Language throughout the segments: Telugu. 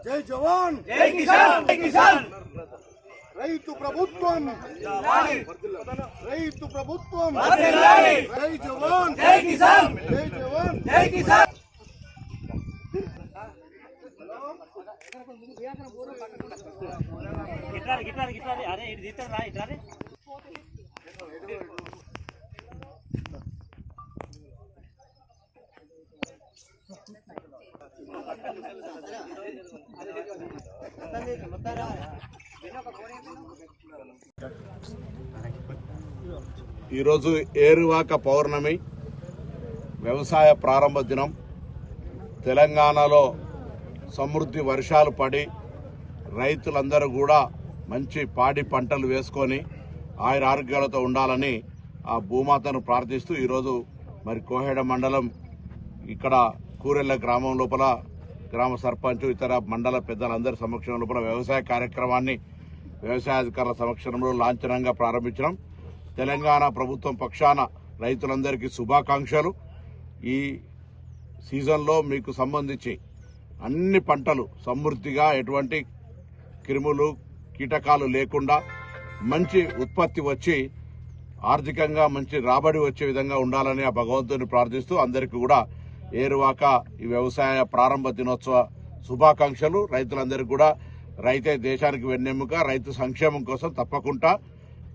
జై జవాన్ జై కిసాన్ జై కిసాన్ రైతు ప్రభుత్వం రైతు ప్రభుత్వం జై జవాన్ జై కిసాన్ జై జవాన్ జై కిసాన్ అరే ఇది తీస్తారా ఇట్లా ఈరోజు ఏరువాక పౌర్ణమి వ్యవసాయ ప్రారంభ దినం. తెలంగాణలో సమృద్ధి వర్షాలు పడి రైతులందరూ కూడా మంచి పాడి పంటలు వేసుకొని ఆయురారోగ్యాలతో ఉండాలని ఆ భూమాతను ప్రార్థిస్తూ ఈరోజు మరి కోహెడ మండలం ఇక్కడ కూరెళ్ల గ్రామం లోపల గ్రామ సర్పంచ్ ఇతర మండల పెద్దలందరి సమక్షం లోపల వ్యవసాయ కార్యక్రమాన్ని వ్యవసాయాధికారుల సమక్షంలో లాంఛనంగా ప్రారంభించడం. తెలంగాణ ప్రభుత్వం పక్షాన రైతులందరికీ శుభాకాంక్షలు. ఈ సీజన్లో మీకు సంబంధించి అన్ని పంటలు సమృద్ధిగా ఎటువంటి క్రిములు కీటకాలు లేకుండా మంచి ఉత్పత్తి వచ్చి ఆర్థికంగా మంచి రాబడి వచ్చే విధంగా ఉండాలని ఆ భగవంతుని ప్రార్థిస్తూ అందరికీ కూడా ఏరువాక ఈ వ్యవసాయ ప్రారంభ దినోత్సవ శుభాకాంక్షలు. రైతులందరికీ కూడా రైతే దేశానికి వెన్నెముక. రైతు సంక్షేమం కోసం తప్పకుండా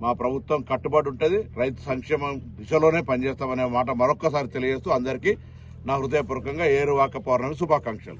మా ప్రభుత్వం కట్టుబడి ఉంటుంది. రైతు సంక్షేమం దిశలోనే పనిచేస్తామనే మాట మరొక్కసారి తెలియజేస్తూ అందరికీ నా హృదయపూర్వకంగా ఏరువాక పౌర్ణమి శుభాకాంక్షలు.